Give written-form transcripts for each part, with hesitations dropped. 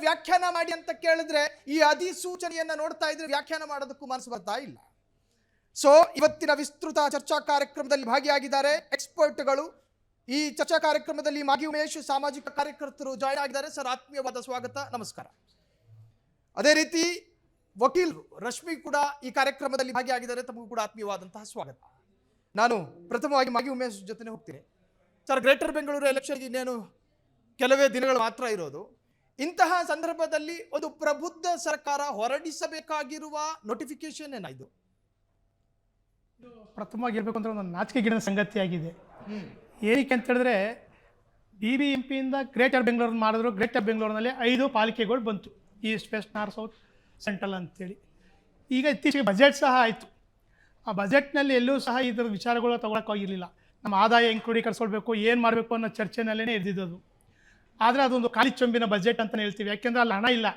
ವ್ಯಾಖ್ಯಾನ ಮಾಡಿ ಅಂತ ಕೇಳಿದ್ರೆ ಈ ಅಧಿಸೂಚನೆಯನ್ನ ನೋಡ್ತಾ ಇದ್ರೆ ವ್ಯಾಖ್ಯಾನ ಮಾಡೋದಕ್ಕೂ ಮನಸ್ಸು ಬರ್ತಾ ಇಲ್ಲ. ಸೊ ಇವತ್ತಿನ ವಿಸ್ತೃತ ಚರ್ಚಾ ಕಾರ್ಯಕ್ರಮದಲ್ಲಿ ಭಾಗಿಯಾಗಿದ್ದಾರೆ ಎಕ್ಸ್ಪರ್ಟ್ಗಳು. ಈ ಚರ್ಚಾ ಕಾರ್ಯಕ್ರಮದಲ್ಲಿ ಮಾಗಿ ಉಮೇಶ್ ಸಾಮಾಜಿಕ ಕಾರ್ಯಕರ್ತರು ಜಾಯ್ನ್ ಆಗಿದ್ದಾರೆ. ಸರ್, ಆತ್ಮೀಯವಾದ ಸ್ವಾಗತ, ನಮಸ್ಕಾರ. ಅದೇ ರೀತಿ ವಕೀಲರು ರಶ್ಮಿ ಕೂಡ ಈ ಕಾರ್ಯಕ್ರಮದಲ್ಲಿ ಭಾಗಿಯಾಗಿದ್ದಾರೆ, ತಮಗೂ ಕೂಡ ಆತ್ಮೀಯವಾದಂತಹ ಸ್ವಾಗತ. ನಾನು ಪ್ರಥಮವಾಗಿ ಮಾಗಿ ಉಮೇಶ್ ಜೊತೆ ಹೋಗ್ತೀನಿ. ಸರ್, ಗ್ರೇಟರ್ ಬೆಂಗಳೂರು ಎಲೆಕ್ಷನ್ಗೆ ಇನ್ನೇನು ಕೆಲವೇ ದಿನಗಳು ಮಾತ್ರ ಇರೋದು. ಇಂತಹ ಸಂದರ್ಭದಲ್ಲಿ ಒಂದು ಪ್ರಬುದ್ಧ ಸರ್ಕಾರ ಹೊರಡಿಸಬೇಕಾಗಿರುವ ನೋಟಿಫಿಕೇಶನ್ ಏನಾಯ್ತು? ಪ್ರಥಮವಾಗಿ ಇರಬೇಕು ಅಂದ್ರೆ ಒಂದು ನಾಚಿಕೆಗೇಡಿನ ಸಂಗತಿಯಾಗಿದೆ. ಏನಕ್ಕೆ ಅಂತ ಹೇಳಿದ್ರೆ BBMPಯಿಂದ ಗ್ರೇಟರ್ ಬೆಂಗಳೂರು ಮಾಡಿದ್ರು. ಗ್ರೇಟರ್ ಬೆಂಗಳೂರಿನಲ್ಲಿ 5 ಪಾಲಿಕೆಗಳು ಬಂತು, east, west, north, south, central ಅಂತೇಳಿ. ಈಗ ಇತ್ತೀಚೆಗೆ ಬಜೆಟ್ ಸಹ ಆಯಿತು. ಆ ಬಜೆಟ್ನಲ್ಲಿ ಎಲ್ಲೂ ಸಹ ಇದರ ವಿಚಾರಗಳು ತೊಗೊಳಕ್ಕಾಗಿರಲಿಲ್ಲ. ನಮ್ಮ ಆದಾಯ ಹೆಂಗೆ ಕ್ರೋಢೀಕರಿಸ್ಕೊಳ್ಬೇಕು, ಏನು ಮಾಡಬೇಕು ಅನ್ನೋ ಚರ್ಚೆನಲ್ಲೇ ಇದ್ದಿದ್ದದು. ಆದರೆ ಅದೊಂದು ಖಾಲಿ ಚೊಂಬಿನ ಬಜೆಟ್ ಅಂತಲೇ ಹೇಳ್ತೀವಿ. ಯಾಕೆಂದರೆ ಅಲ್ಲಿ ಹಣ ಇಲ್ಲ.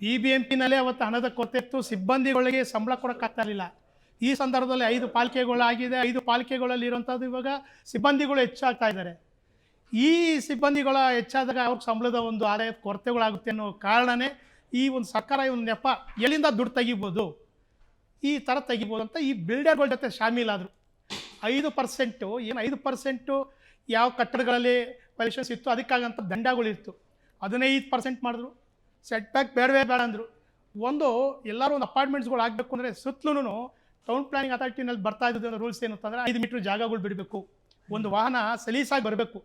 BBMPನಲ್ಲೇ ಅವತ್ತು ಹಣದ ಕೊರತೆ ಇತ್ತು, ಸಿಬ್ಬಂದಿಗಳಿಗೆ ಸಂಬಳ ಕೊಡೋಕ್ಕಾಗ್ತಾ ಇರಲಿಲ್ಲ. ಈ ಸಂದರ್ಭದಲ್ಲಿ 5 ಪಾಲಿಕೆಗಳಾಗಿದೆ. 5 ಪಾಲಿಕೆಗಳಲ್ಲಿ ಇರುವಂಥದ್ದು ಇವಾಗ ಸಿಬ್ಬಂದಿಗಳು ಹೆಚ್ಚಾಗ್ತಾ ಇದ್ದಾರೆ. ಈ ಸಿಬ್ಬಂದಿಗಳ ಹೆಚ್ಚಾದಾಗ ಅವ್ರಿಗೆ ಸಂಬಳದ ಒಂದು ಆದಾಯದ ಕೊರತೆಗಳಾಗುತ್ತೆ ಅನ್ನೋ ಕಾರಣನೇ ಈ ಒಂದು ಸರ್ಕಾರ ಈ ಒಂದು ನೆಪ ಎಲ್ಲಿಂದ ದುಡ್ಡು ತೆಗಿಬೋದು, ಈ ಥರ ತೆಗಿಬೋದು ಅಂತ ಈ ಬಿಲ್ಡರ್ಗಳ ಜೊತೆ ಶಾಮೀಲಾದರು. 5% ಏನು 5% ಯಾವ ಕಟ್ಟಡಗಳಲ್ಲಿ ವೈಲೇಷನ್ಸ್ ಇತ್ತು ಅದಕ್ಕಾಗಂಥ ದಂಡಗಳಿತ್ತು. 15% ಮಾಡಿದ್ರು. ಸೆಟ್ ಬ್ಯಾಕ್ ಬೇಡವೇ ಬೇಡ ಅಂದರು. ಎಲ್ಲರೂ ಒಂದು ಅಪಾರ್ಟ್ಮೆಂಟ್ಸ್ಗಳು ಆಗಬೇಕು ಅಂದರೆ ಸುತ್ತಲೂ ಟೌನ್ ಪ್ಲಾನಿಂಗ್ ಅಥಾರಿಟಿನಲ್ಲಿ ಬರ್ತಾ ಇದ್ದು ರೂಲ್ಸ್ ಏನು ಅಂತಂದರೆ 5 ಮೀಟ್ರ್ ಜಾಗಗಳು ಬಿಡಬೇಕು, ಒಂದು ವಾಹನ ಸಲೀಸಾಗಿ ಬರಬೇಕು,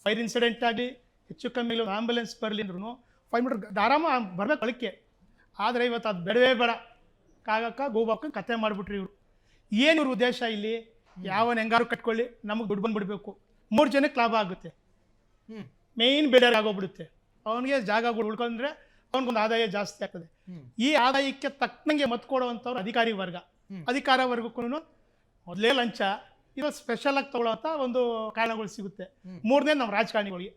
ಫೈರ್ ಇನ್ಸಿಡೆಂಟ್ ಆಗಲಿ ಹೆಚ್ಚು ಕಮ್ಮಿ ಆಂಬುಲೆನ್ಸ್ ಬರಲಿ ಅಂದ್ರೂ 5 ಮೀಟ್ರ್ ಆರಾಮ ಬರಬೇಕು ಒಳಕ್ಕೆ. ಆದರೆ ಇವತ್ತು ಅದು ಬೇಡವೇ ಬೇಡ, ಕಾಗಕ್ಕ ಗೋಬಾಕ ಕತೆ ಮಾಡಿಬಿಟ್ರಿ ಇವರು. ಏನು ಇವ್ರ ಉದ್ದೇಶ ಇಲ್ಲಿ? ಯಾವನ ಹೆಂಗಾರು ಕಟ್ಕೊಳ್ಳಿ, ನಮಗೆ ದುಡ್ಡು ಬಂದುಬಿಡಬೇಕು, 3 ಜನಕ್ಕೆ ಲಾಭ ಆಗುತ್ತೆ, ಮೇಯ್ನ್ ಬಿಲ್ಡರ್ ಆಗೋಗ್ಬಿಡುತ್ತೆ. ಅವನಿಗೆ ಜಾಗಗಳು ಉಳ್ಕೊಂಡ್ರೆ ಅವನಿಗೊಂದು ಆದಾಯ ಜಾಸ್ತಿ ಆಗ್ತದೆ. ಈ ಆದಾಯಕ್ಕೆ ತಕ್ಕನಂಗೆ ಮತ್ ಕೊಡುವಂಥವ್ರು ಅಧಿಕಾರಿ ವರ್ಗ. ಅಧಿಕಾರ ವರ್ಗಕ್ಕೂ ಮೊದಲೇ ಲಂಚ, ಇದು ಸ್ಪೆಷಲ್ ಆಗಿ ತಗೊಳ್ಳೋಂಥ ಒಂದು ಕಾರಣಗಳು ಸಿಗುತ್ತೆ. 3ನೇ ನಮ್ಮ ರಾಜಕಾರಣಿಗಳಿಗೆ.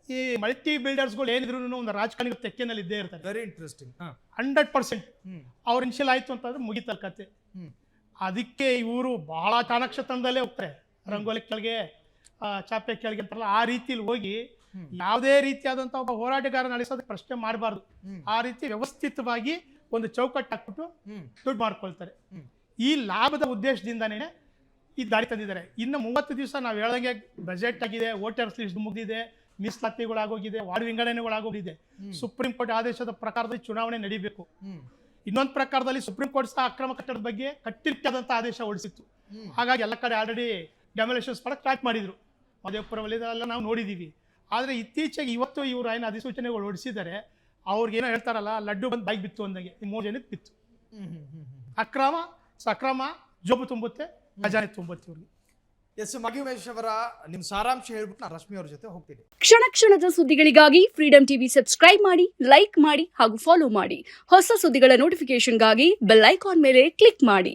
ಈ ಮಲ್ಟಿ ಬಿಲ್ಡರ್ಸ್ಗಳು ಏನಿದ್ರು ಒಂದು ರಾಜಕಾರಣಿಗಳು ತೆಕ್ಕೆನಲ್ಲಿ ಇದ್ದೇ ಇರ್ತಾರೆ. Very interesting. 100% ಅವ್ರು ಇನ್ಶಿಯಲ್ ಆಯಿತು ಅಂತಂದ್ರೆ ಮುಗಿತಲ್ ಕತೆ. ಅದಕ್ಕೆ ಇವರು ಬಹಳ ಚಾಣಾಕ್ಷತನದಲ್ಲೇ ಹೋಗ್ತಾರೆ. ರಂಗೋಲಿ ಕೆಳಗೆ, ಚಾಪೆ ಕೆಳಗೆ ಅಂತಾರಲ್ಲ, ಆ ರೀತಿಲಿ ಹೋಗಿ ಯಾವುದೇ ರೀತಿಯಾದಂಥ ಒಬ್ಬ ಹೋರಾಟಗಾರ ನಡೆಸೋದಕ್ಕೆ ಪ್ರಶ್ನೆ ಮಾಡಬಾರ್ದು. ಆ ರೀತಿ ವ್ಯವಸ್ಥಿತವಾಗಿ ಒಂದು ಚೌಕಟ್ಟು ಹಾಕ್ಬಿಟ್ಟು ದುಡ್ಡು ಮಾಡ್ಕೊಳ್ತಾರೆ. ಈ ಲಾಭದ ಉದ್ದೇಶದಿಂದನೇ ಈ ದಾರಿ ತಂದಿದ್ದಾರೆ. ಇನ್ನು 30 ದಿವಸ ನಾವು ಹೇಳ್ದಂಗೆ ಬಜೆಟ್ ಆಗಿದೆ, ವೋಟರ್ಸ್ ಲಿಸ್ಟ್ ಮುಗಿದಿದೆ, ಮೀಸಲಾತಿಗಳಾಗೋಗಿದೆ, ವಾರ್ಡ್ ವಿಂಗಡಣೆಗಳಾಗೋಗಿದೆ. ಸುಪ್ರೀಂ ಕೋರ್ಟ್ ಆದೇಶದ ಪ್ರಕಾರದಲ್ಲಿ ಚುನಾವಣೆ ನಡೀಬೇಕು. ಇನ್ನೊಂದು ಪ್ರಕಾರದಲ್ಲಿ ಸುಪ್ರೀಂ ಕೋರ್ಟ್ ಸಹ ಅಕ್ರಮ ಕಟ್ಟಡದ ಬಗ್ಗೆ ಕಟ್ಟಿಟ್ಟಾದಂಥ ಆದೇಶ ಹೊರಡಿಸಿತ್ತು. ಹಾಗಾಗಿ ಎಲ್ಲ ಕಡೆ ಆಲ್ರೆಡಿ ಡೆಮೊಲೇಷನ್ಸ್ ಮಾಡಕ್ಕೆ ಸ್ಟಾರ್ಟ್ ಮಾಡಿದರು. ಮಹದೇವಪುರ ವಲಯದಲ್ಲ ನಾವು ನೋಡಿದ್ದೀವಿ. ಆದರೆ ಇತ್ತೀಚೆಗೆ ಇವತ್ತು ಇವರು ಏನು ಅಧಿಸೂಚನೆಗಳು ಹೊರಡಿಸಿದ್ದಾರೆ, ಅವ್ರಿಗೇನೋ ಹೇಳ್ತಾರಲ್ಲ, ಲಡ್ಡು ಬಂದು ಬಾಯಿಗೆ ಬಿತ್ತು ಅಂದಂಗೆ ಈ 3 ಜನಕ್ಕೆ ಬಿತ್ತು. ಅಕ್ರಮ ಸಕ್ರಮ ಜೋಬು ತುಂಬುತ್ತೆ, ಖಜಾನೆ ತುಂಬುತ್ತೆ ಇವ್ರಿಗೆ. ಎಸ್, ಮಾಗಿ ಉಮೇಶ್ ಅವರ ನಿಮ್ಮ ಸಾರಾಂಶ ಹೇಳ್ಬಿಟ್ಟು ನಾನು ರಶ್ಮಿ ಅವ್ರ ಜೊತೆ ಹೋಗ್ತೀನಿ. ಕ್ಷಣ ಕ್ಷಣದ ಸುದ್ದಿಗಳಿಗಾಗಿ ಫ್ರೀಡಂ ಟಿವಿ ಸಬ್ಸ್ಕ್ರೈಬ್ ಮಾಡಿ, ಲೈಕ್ ಮಾಡಿ ಹಾಗೂ ಫಾಲೋ ಮಾಡಿ. ಹೊಸ ಸುದ್ದಿಗಳ ನೋಟಿಫಿಕೇಶನ್ಗಾಗಿ ಬೆಲ್ ಐಕಾನ್ ಮೇಲೆ ಕ್ಲಿಕ್ ಮಾಡಿ.